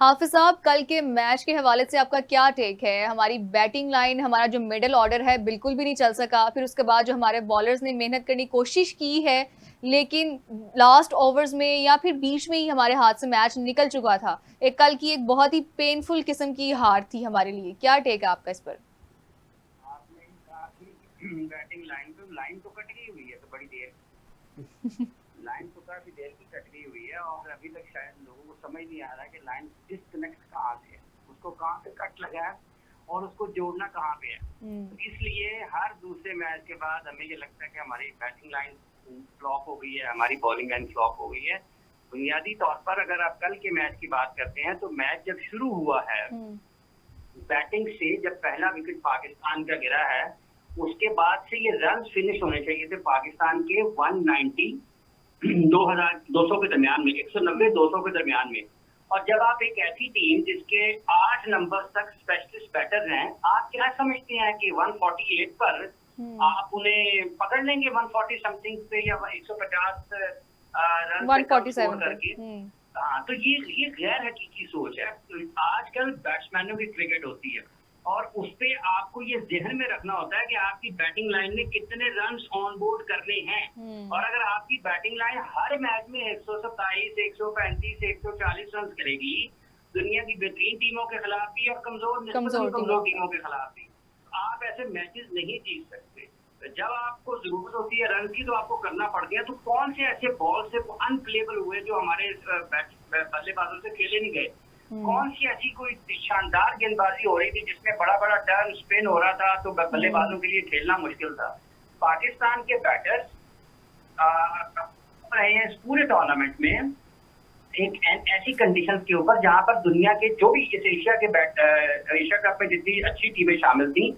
हाफिज साहब, कल के मैच के हवाले से आपका क्या टेक है? हमारी बैटिंग लाइन, हमारा जो मिडिल ऑर्डर है बिल्कुल भी नहीं चल सका। फिर उसके बाद जो हमारे बॉलर्स ने मेहनत करने की कोशिश की है, लेकिन लास्ट ओवर्स में या फिर बीच में ही हमारे हाथ से मैच निकल चुका था। एक कल की एक बहुत ही पेनफुल किस्म की हार थी हमारे लिए। क्या टेक है आपका इस पर? आपने कहा कि बैटिंग लाइन तो कट गई हुई है तो बड़ी देर लाइन तो काफी देर की कट गई हुई है और अभी तक शायद लोगों को समझ नहीं आ रहा कि लाइन डिस्कनेक्ट कहाँ से है, उसको कहाँ से कट लगा है और उसको जोड़ना कहाँ पे है। तो इसलिए हर दूसरे मैच के बाद हमें ये लगता है कि हमारी बैटिंग लाइन फ्लॉप हो गई है, हमारी बॉलिंग लाइन फ्लॉप हो गई है। बुनियादी तौर पर अगर आप कल के मैच की बात करते हैं तो मैच जब शुरू हुआ है बैटिंग से, जब पहला विकेट पाकिस्तान का गिरा है उसके बाद से ये रन फिनिश होने चाहिए थे पाकिस्तान के 190 200 के दरमियान में, 190 200 के दरमियान में। और जब आप एक ऐसी टीम जिसके 8 नंबर तक स्पेशलिस्ट बैटर हैं, आप क्या समझते हैं कि 148 पर आप उन्हें पकड़ लेंगे 140 समथिंग पे या 150 रन पे कम स्कोर करके? हाँ, तो ये गैर हकीकी सोच है। तो आजकल बैट्समैनों की क्रिकेट होती है और उस पे आपको ये जहन में रखना होता है कि आपकी बैटिंग लाइन ने कितने रन ऑन बोर्ड करने हैं। और अगर आपकी बैटिंग लाइन हर मैच में 127, 135, 140 रन करेगी, दुनिया की बेहतरीन टीमों के खिलाफ भी और कमजोर टीमों के खिलाफ भी, आप ऐसे मैचेस नहीं जीत सकते। जब आपको जरूरत होती है रन की तो आपको करना पड़ता है। तो कौन से ऐसे बॉल से अनप्लेबल हुए जो हमारे बल्लेबाजों से खेले नहीं गए? कौन सी ऐसी कोई शानदार गेंदबाजी हो रही थी जिसमें बड़ा बड़ा टर्न स्पिन हो रहा था तो बल्लेबाजों के लिए खेलना मुश्किल था? पाकिस्तान के बैटर्स रहे हैं इस पूरे टूर्नामेंट में एक ऐसी कंडीशंस के ऊपर जहां पर दुनिया के जो भी इस एशिया कप में जितनी अच्छी टीमें शामिल थी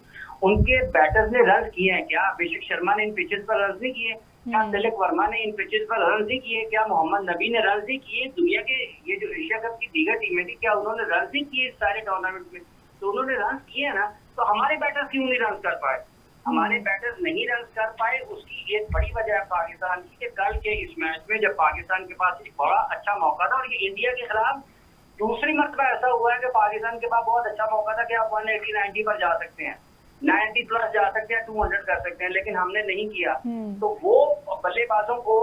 उनके बैटर्स ने रन किए हैं क्या? अभिषेक शर्मा ने इन पिचेस पर रन नहीं किए क्या? तिलक वर्मा ने इन पिचेस पर रन नहीं किए क्या? मोहम्मद नबी ने रन नहीं किए? दुनिया के ये जो एशिया कप की दीगर टीमें थी, क्या उन्होंने रन नहीं किए सारे टूर्नामेंट में? तो उन्होंने रन किए ना, तो हमारे बैटर्स क्यों नहीं रन कर पाए? हमारे बैटर्स नहीं रन कर पाए, उसकी एक बड़ी वजह है पाकिस्तान की कि कल के इस मैच में जब पाकिस्तान के पास एक बड़ा अच्छा मौका था और ये इंडिया के खिलाफ दूसरी मरतबा ऐसा हुआ है कि पाकिस्तान के पास बहुत अच्छा मौका था कि आप 180 90 पर जा सकते हैं, 90 प्लस जा सकते हैं, 200 कर सकते हैं, लेकिन हमने नहीं किया। तो वो बल्लेबाजों को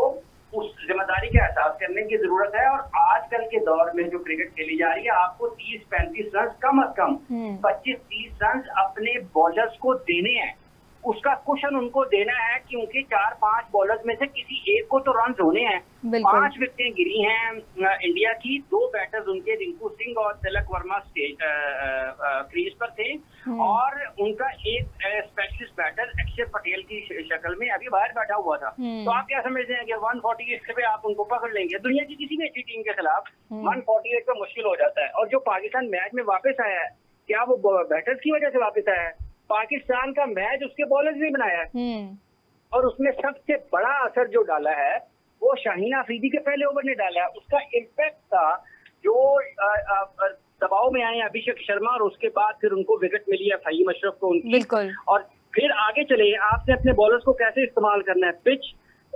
उस जिम्मेदारी का एहसास करने की जरूरत है। और आजकल के दौर में जो क्रिकेट खेली जा रही है, आपको 30-35 रन कम अज कम 25-30 रन अपने बॉलर्स को देने हैं। उसका कुशन उनको देना है क्योंकि 4-5 बॉलर्स में से किसी एक को तो रन होने हैं। 5 विकेटें गिरी हैं इंडिया की, 2 बैटर्स उनके रिंकू सिंह और तिलक वर्मा क्रीज पर थे और उनका एक स्पेशलिस्ट बैटर अक्षय पटेल की शक्ल में अभी बाहर बैठा हुआ था। तो आप क्या समझते हैं कि 148 पे आप उनको पकड़ लेंगे? दुनिया की किसी भी अच्छी टीम के खिलाफ 148 पे मुश्किल हो जाता है। और जो पाकिस्तान मैच में वापस आया है, क्या वो बैटर्स की वजह से वापस आया है? पाकिस्तान का मैच उसके बॉलर्स ने बनाया है और उसमें सबसे बड़ा असर जो डाला है वो शाहीन अफरीदी के पहले ओवर ने डाला है। उसका इम्पैक्ट था जो दबाव में आए अभिषेक शर्मा और उसके बाद फिर उनको विकेट मिली है फहीम अशरफ को उनकी। और फिर आगे चले, आपने अपने बॉलर्स को कैसे इस्तेमाल करना है? पिच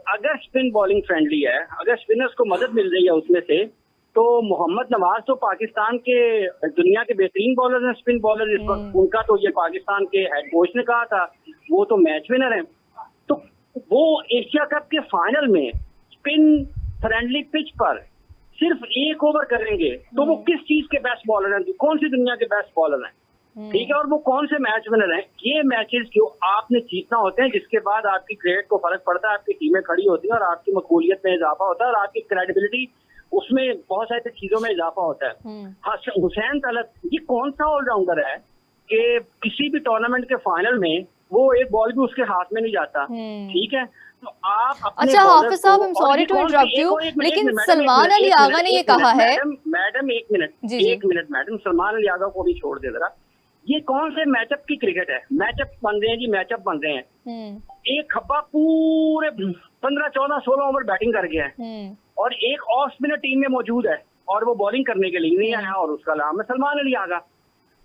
अगर स्पिन बॉलिंग फ्रेंडली है, अगर स्पिनर्स को मदद मिल रही है उसमें से, तो मोहम्मद नवाज तो पाकिस्तान के दुनिया के बेहतरीन बॉलर हैं, स्पिन बॉलर इस वक्त। उनका तो ये पाकिस्तान के हेड कोच ने कहा था, वो तो मैच विनर हैं। तो वो एशिया कप के फाइनल में स्पिन फ्रेंडली पिच पर सिर्फ 1 ओवर करेंगे तो वो किस चीज के बेस्ट बॉलर हैं? कौन सी दुनिया के बेस्ट बॉलर हैं? ठीक है, और वो कौन से मैच विनर हैं? ये मैचेस जो आपने जीतना होते हैं, जिसके बाद आपकी क्रिकेट को फर्क पड़ता है, आपकी टीमें खड़ी होती है और आपकी मकबूलियत में इजाफा होता है और आपकी क्रेडिबिलिटी उसमें बहुत सारी चीजों में इजाफा होता है। हुसैन तलत ये कौन सा ऑलराउंडर है कि किसी भी टूर्नामेंट के फाइनल में वो एक बॉल भी उसके हाथ में नहीं जाता? ठीक है, तो आप अपने अच्छा हाफिज साहब, I am sorry to interrupt you, लेकिन सलमान अली आगा ने ये कहा है। मैडम एक मिनट मैडम, सलमान अली आगा को भी छोड़ दे जरा। ये कौन से मैचअप की क्रिकेट है? मैचअप बन रहे हैं जी, मैचअप बन रहे हैं। एक खब्बा पूरे 15, 14, 16 ओवर बैटिंग कर गया है और एक ऑफ स्पिनर टीम में मौजूद है और वो बॉलिंग करने के लिए नहीं आया और उसका नाम है सलमान अली आगा।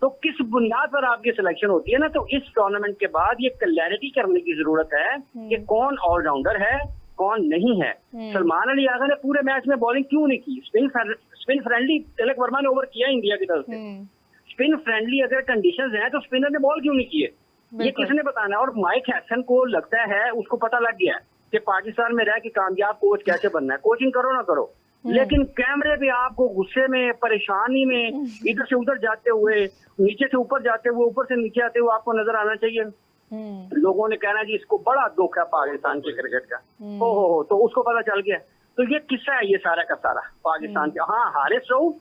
तो किस बुनियाद पर आपकी सिलेक्शन होती है ना? तो इस टूर्नामेंट के बाद ये क्लैरिटी करने की जरूरत है कि कौन ऑलराउंडर है, कौन नहीं है। सलमान अली आगा ने पूरे मैच में बॉलिंग क्यों नहीं की? स्पिन फ्रेंडली तिलक वर्मा ने ओवर किया इंडिया की तरफ से। स्पिन फ्रेंडली अगर कंडीशंस हैं तो स्पिनर ने बॉल क्यों नहीं किए, ये किसने बताना है? और माइक हैसन को लगता है, उसको पता लग गया कि पाकिस्तान में रह के कामयाब कोच कैसे बनना है। कोचिंग करो ना करो, लेकिन कैमरे पे आपको गुस्से में, परेशानी में, इधर से उधर जाते हुए, नीचे से ऊपर जाते हुए, ऊपर से नीचे आते हुए आपको नजर आना चाहिए। लोगों ने कहना जी इसको बड़ा दुख है पाकिस्तान के क्रिकेट का, हो तो उसको पता चल गया। तो ये किस्सा है ये सारा का सारा पाकिस्तान के। हाँ, हारिस रऊफ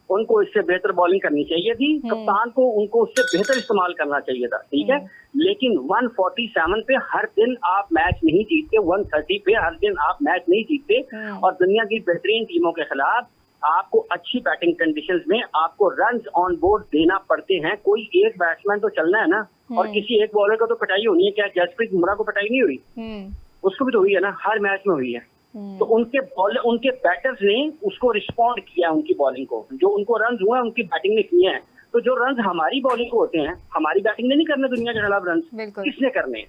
उनको इससे बेहतर बॉलिंग करनी चाहिए थी, कप्तान को उनको उससे बेहतर इस्तेमाल करना चाहिए था, ठीक है। लेकिन 147 पे हर दिन आप मैच नहीं जीतते, 130 पे हर दिन आप मैच नहीं जीतते, और दुनिया की बेहतरीन टीमों के खिलाफ आपको अच्छी बैटिंग कंडीशंस में आपको रन्स ऑन बोर्ड देना पड़ते हैं। कोई एक बैट्समैन तो चलना है ना, और किसी एक बॉलर को तो पिटाई होनी है। क्या जसप्रीत बुमराह को पिटाई नहीं हुई? उसको भी तो हुई है ना, हर मैच में हुई है। तो उनके बैटर्स ने उसको रिस्पॉन्ड किया, उनकी बॉलिंग को, जो उनको रन हुआ उनकी बैटिंग ने किए हैं। तो जो रन हमारी बॉलिंग को होते हैं, हमारी बैटिंग ने नहीं करने दुनिया के खिलाफ रन, किसने करने हैं?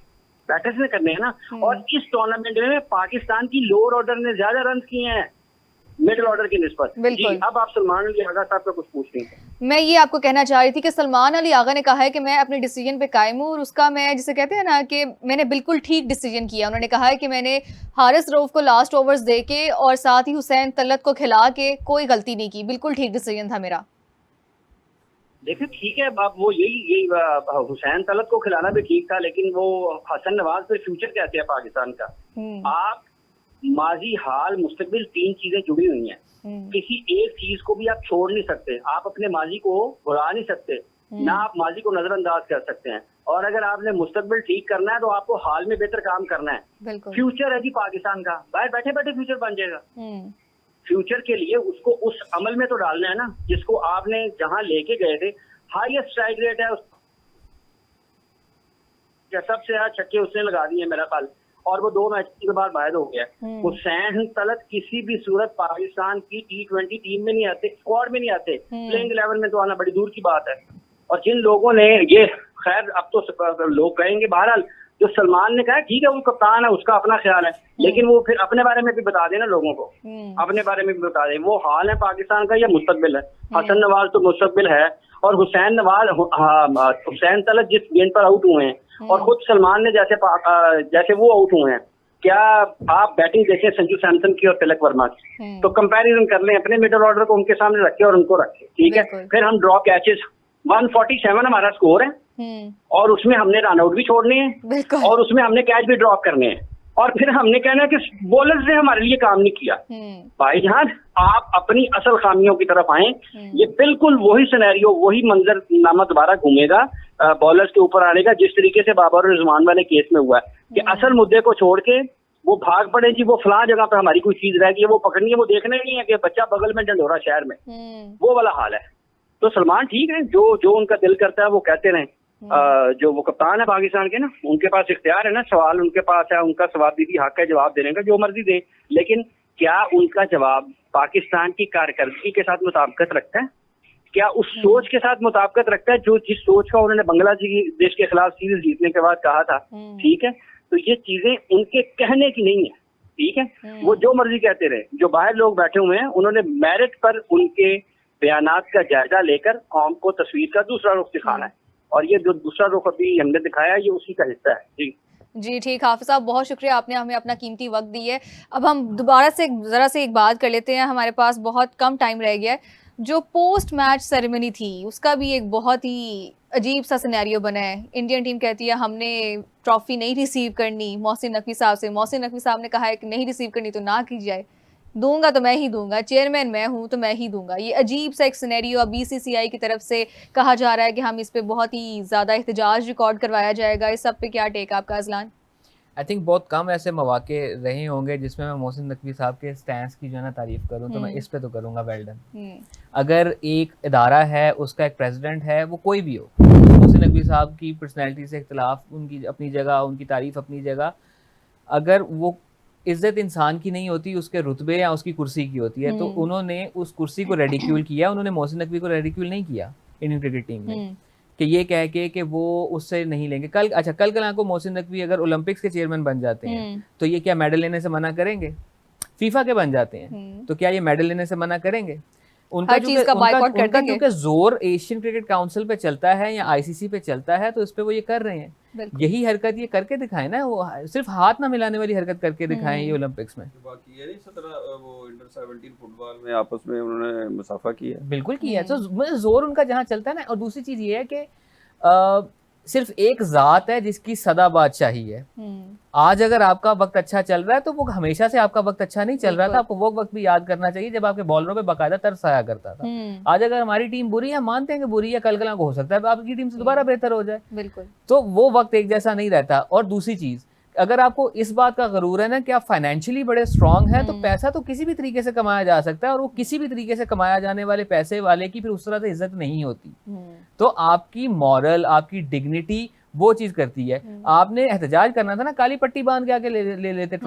बैटर्स ने करने हैं ना। और इस टूर्नामेंट में पाकिस्तान की लोअर ऑर्डर ने ज्यादा रन किए हैं मिडिल ऑर्डर की निस्बत। जी, अब आप सलमान अली आगा साहब का कुछ पूछ रही हैं। मैं ये आपको कहना चाह रही थी कि सलमान अली आगा ने कहा है कि मैं अपने डिसीजन पे कायम हूँ, और उसका मैं जिसे कहते हैं ना कि मैंने बिल्कुल ठीक डिसीजन किया। उन्होंने कहा है कि मैंने हारिस रऊफ को लास्ट ओवर्स दे के और साथ ही हुसैन तलत को खिला के कोई गलती नहीं की, बिल्कुल ठीक डिसीजन था मेरा। देखिए ठीक है, अब वो यही हुसैन तलत को खिलाना भी ठीक था, लेकिन वो हसन नवाज पे फ्यूचर कहते हैं पाकिस्तान का। आप माजी, हाल, मुस्तकबिल, तीन चीजें जुड़ी हुई हैं। किसी एक चीज को भी आप छोड़ नहीं सकते, आप अपने माजी को भुला नहीं सकते, ना आप माजी को नजरअंदाज कर सकते हैं। और अगर आपने मुस्तकबिल ठीक करना है तो आपको हाल में बेहतर काम करना है। फ्यूचर है जी पाकिस्तान का, बाहर बैठे बैठे फ्यूचर बन जाएगा। फ्यूचर के लिए उसको उस अमल में तो डालना है ना जिसको आपने जहां लेके गए थे। हाईएस्ट स्ट्राइक रेट है, सबसे ज्यादा छक्के उसने लगा दिए मेरा ख्याल, और वो 2 मैच के बाद बाहर हो गया। हुसैन तलत किसी भी सूरत पाकिस्तान की T20 टीम में नहीं आते, स्क्वाड में नहीं आते, प्लेइंग 11 में तो आना बड़ी दूर की बात है। और जिन लोगों ने ये, खैर अब तो लोग कहेंगे, बहरहाल जो सलमान ने कहा ठीक है वो कप्तान है, उसका अपना ख्याल है, लेकिन वो फिर अपने बारे में भी बता देना लोगों को, अपने बारे में भी बता दे वो हाल है पाकिस्तान का या मुस्तकबिल है। हसन नवाज तो मुस्तकबिल है, और हुसैन तलत जिस गेंद पर आउट हुए हैं, और खुद सलमान ने जैसे वो आउट हुए हैं, क्या आप बैटिंग देखें संजू सैमसन की और तिलक वर्मा की, तो कंपैरिजन कर लें, अपने मिडिल ऑर्डर को उनके सामने रखे और उनको रखे, ठीक है। फिर हम ड्रॉप कैचेस, 147 हमारा स्कोर है, और उसमें हमने रन आउट भी छोड़ने हैं, और उसमें हमने कैच भी ड्रॉप करने हैं, और फिर हमने कहना है कि बॉलर्स ने हमारे लिए काम नहीं किया। भाईजान आप अपनी असल खामियों की तरफ आए। ये बिल्कुल वही सिनेरियो, वही मंजरनामा दोबारा घूमेगा बॉलर्स के ऊपर आने का, जिस तरीके से बाबर और रिजवान वाले केस में हुआ है कि असल मुद्दे को छोड़ के वो भाग पड़े जी, वो फलां जगह पे हमारी कोई चीज रह गई है, वो पकड़नी है, वो देखना नहीं है कि बच्चा बगल में ढंढोरा शहर में, वो वाला हाल है। तो सलमान ठीक है, जो उनका दिल करता है वो कहते रहे। जो वो कप्तान है पाकिस्तान के ना, उनके पास इख्तियार है ना, सवाल उनके पास है, उनका सवाबी हक है जवाब देने का, जो मर्जी दे। लेकिन क्या उनका जवाब पाकिस्तान की कारकर्दगी के साथ मुताबिकत रखता है? क्या उस सोच के साथ मुताबिकत रखता है जो जिस सोच का उन्होंने बांग्लादेश के खिलाफ सीरीज जीतने के बाद कहा था? ठीक है, तो ये चीजें उनके कहने की नहीं है, ठीक है। वो जो मर्जी कहते रहे, जो बाहर लोग बैठे हुए हैं उन्होंने मेरिट पर उनके बयानात का जायजा लेकर कौम को तस्वीर का दूसरा रुख दिखाना है, और ये जो दूसरा रुख अभी हमने दिखाया ये उसी का हिस्सा है। जी ठीक, हाफिज साहब बहुत शुक्रिया, आपने हमें अपना कीमती वक्त दी है। अब हम दोबारा से ज़रा से एक बात कर लेते हैं, हमारे पास बहुत कम टाइम रह गया है। जो पोस्ट मैच सेरेमनी थी उसका भी एक बहुत ही अजीब सा सिनेरियो बना है। इंडियन टीम कहती है हमने ट्रॉफी नहीं रिसीव करनी मोहसिन नकवी साहब से, मोहसिन नकवी साहब ने कहा है कि नहीं रिसीव करनी तो ना की जाए, दूंगा तो मैं ही दूंगा, चेयरमैन मैं हूं तो मैं ही दूंगा। ये अजीब सा एक सिनेरियो अब BCCI की तरफ से कहा जा रहा है कि हम इस पे बहुत ही ज़्यादा एहतजाज रिकॉर्ड करवाया जाएगा। इस सब पे क्या टेक आपका अजलान? आई थिंक बहुत कम ऐसे मौके रहे होंगे जिसमें मैं मोहसिन नकवी साहब के स्टैंस की जो है ना तारीफ करूं, तो मैं इस पे तो करूंगा वेल डन। अगर एक इदारा है, उसका एक प्रेसिडेंट है, वो कोई भी हो, मोहसिन नकवी साहब की पर्सनैलिटी से इख्तिलाफ, उनकी अपनी जगह, उनकी तारीफ अपनी जगह, अगर वो इज्जत इंसान की नहीं होती, उसके रुतबे या उसकी कुर्सी की होती है, तो उन्होंने उस कुर्सी को रेडिक्यूल किया, उन्होंने मोहसिन नकवी को रेडिक्यूल नहीं किया इंडियन क्रिकेट टीम में, कि ये कह के कि वो उससे नहीं लेंगे। कल को मोहसिन नकवी अगर ओलंपिक्स के चेयरमैन बन जाते हैं तो ये क्या मेडल लेने से मना करेंगे? फीफा के बन जाते हैं तो क्या ये मेडल लेने से मना करेंगे? उनका हर चीज का बायकॉट कर देंगे। क्योंकि जोर एशियन क्रिकेट काउंसिल पे चलता है या आईसीसी पे चलता है, तो इस पे वो ये कर रहे हैं। यही हरकत ये करके दिखाएं ना, वो सिर्फ हाथ ना मिलाने वाली हरकत करके दिखाएं ये ओलंपिक्स में। बाकी ये नहीं 17 वो अंडर 17 फुटबॉल में आपस में उन्होंने मुसाफा किया, बिल्कुल किया है। तो जोर उनका जहाँ चलता है ना। और दूसरी चीज ये है कि सिर्फ एक जात है जिसकी सदा बादशाही है। आज अगर आपका वक्त अच्छा चल रहा है तो वो हमेशा से आपका वक्त अच्छा नहीं चल रहा था। आपको वो वक्त भी याद करना चाहिए जब आपके बॉलरों पे बाकायदा तरस आया करता था। आज अगर हमारी टीम बुरी है, मानते हैं कि बुरी है, कल को हो सकता है आपकी टीम से दोबारा बेहतर हो जाए। बिल्कुल। तो वो वक्त एक जैसा नहीं रहता। और दूसरी चीज, अगर आपको इस बात का गरूर है ना कि आप फाइनेंशियली बड़े स्ट्रांग हैं, तो पैसा तो किसी भी तरीके से कमाया जा सकता है, और वो किसी भी तरीके से कमाया जाने वाले पैसे वाले की फिर उस तरह से इज्जत नहीं होती। तो आपकी मॉरल, आपकी डिग्निटी वो चीज करती है। आपने एहतजाज करना था ना, काली पट्टी बांध के आके ले लेते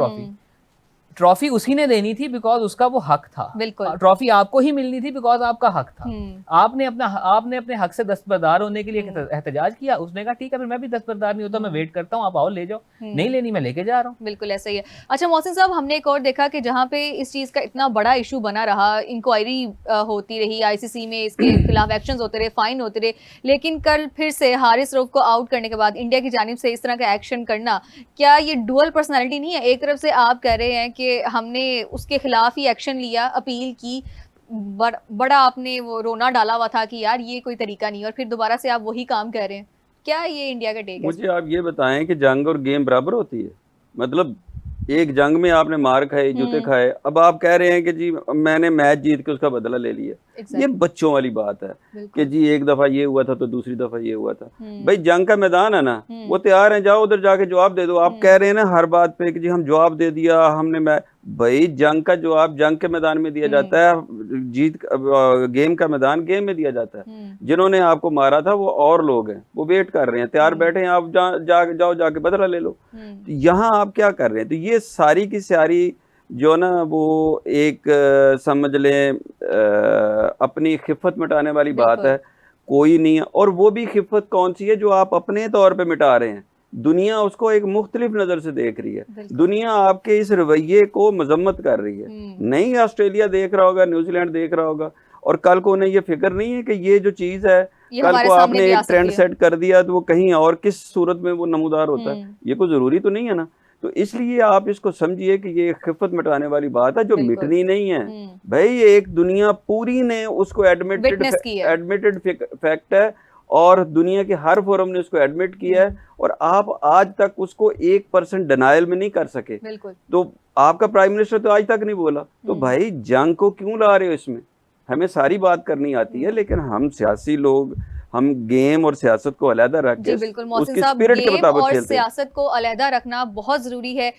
ट्रॉफी उसी ने देनी थी बिकॉज उसका वो हक था। ट्रॉफी आपको ही मिलनी थी बिकॉज आपका हक था। आपने अपने हक से दस्तबरदार होने के लिए एहतजाज किया। उसने कहा ठीक है, फिर मैं भी दस्तबरदार नहीं होता, मैं वेट करता हूँ, आप आओ ले जाओ, नहीं लेनी मैं लेके जा रहा हूँ। बिल्कुल ऐसा ही है। अच्छा मोहसिन साहब, हमने एक और देखा कि जहाँ पे इस चीज का इतना बड़ा इशू बना रहा, इंक्वायरी होती रही आईसीसी में, इसके खिलाफ एक्शंस होते रहे, फाइन होते रहे, लेकिन कल फिर से हारिस रऊफ को आउट करने के बाद इंडिया की जानिब से इस तरह का एक्शन करना, क्या ये डुअल पर्सनैलिटी नहीं है? एक तरफ से आप कह रहे हैं कि हमने उसके खिलाफ ही एक्शन लिया, अपील की, बड़ा आपने वो रोना डाला हुआ था कि यार ये कोई तरीका नहीं, और फिर दोबारा से आप वही काम कर रहे हैं। क्या ये इंडिया का टेक है? मुझे आप ये बताएं कि जंग और गेम बराबर होती है? मतलब एक जंग में आपने मार खाए, जूते खाए, अब आप कह रहे हैं कि जी मैंने मैच जीत के उसका बदला ले लिया। ये बच्चों वाली बात है कि जी एक दफा ये हुआ था तो दूसरी दफा ये हुआ था। भाई जंग का मैदान है ना, वो तैयार है, जाओ उधर जाके जवाब दे दो। आप कह रहे हैं ना हर बात पे कि जी हम जवाब दे दिया हमने। भाई जंग का जवाब जंग के मैदान में दिया जाता है, जीत गेम का मैदान गेम में दिया जाता है। जिन्होंने आपको मारा था वो और लोग हैं, वो वेट कर रहे हैं, तैयार बैठे हैं, आप जाओ जाके बदला ले लो। यहाँ आप क्या कर रहे हैं? तो ये सारी की सारी जो ना वो एक समझ लें अपनी खिफत मिटाने वाली बात है, कोई नहीं है। और वो भी खिफत कौन सी है जो आप अपने तौर पे मिटा रहे हैं? दुनिया उसको एक मुख्तलिफ नजर से देख रही है। दुनिया आपके इस रवैये को मजम्मत कर रही है। नहीं ऑस्ट्रेलिया देख रहा होगा, न्यूजीलैंड देख रहा होगा, और कल को उन्हें ये फिक्र नहीं है कि ये जो चीज है कल को आपने एक ट्रेंड सेट कर दिया तो वो कहीं और किस सूरत में वो नमूदार होता है। ये कोई जरूरी तो नहीं है ना। तो इसलिए आप इसको समझिए कि ये खिफत मिटाने वाली बात है जो मिटनी नहीं है। भाई एक दुनिया पूरी ने उसको एडमिटेड फैक्ट है, और दुनिया के हर फोरम ने उसको एडमिट किया है, और आप आज तक उसको 1% डिनायल में नहीं कर सके। तो आपका प्राइम मिनिस्टर तो आज तक नहीं बोला। तो भाई जंग को क्यों ला रहे हो इसमें? हमें सारी बात करनी आती है, लेकिन हम सियासी लोग, हम गेम और सियासत को अलहदा रख के बिल्कुल मोहसिन साहब, गेम और सियासत को अलहदा रखना बहुत जरूरी है।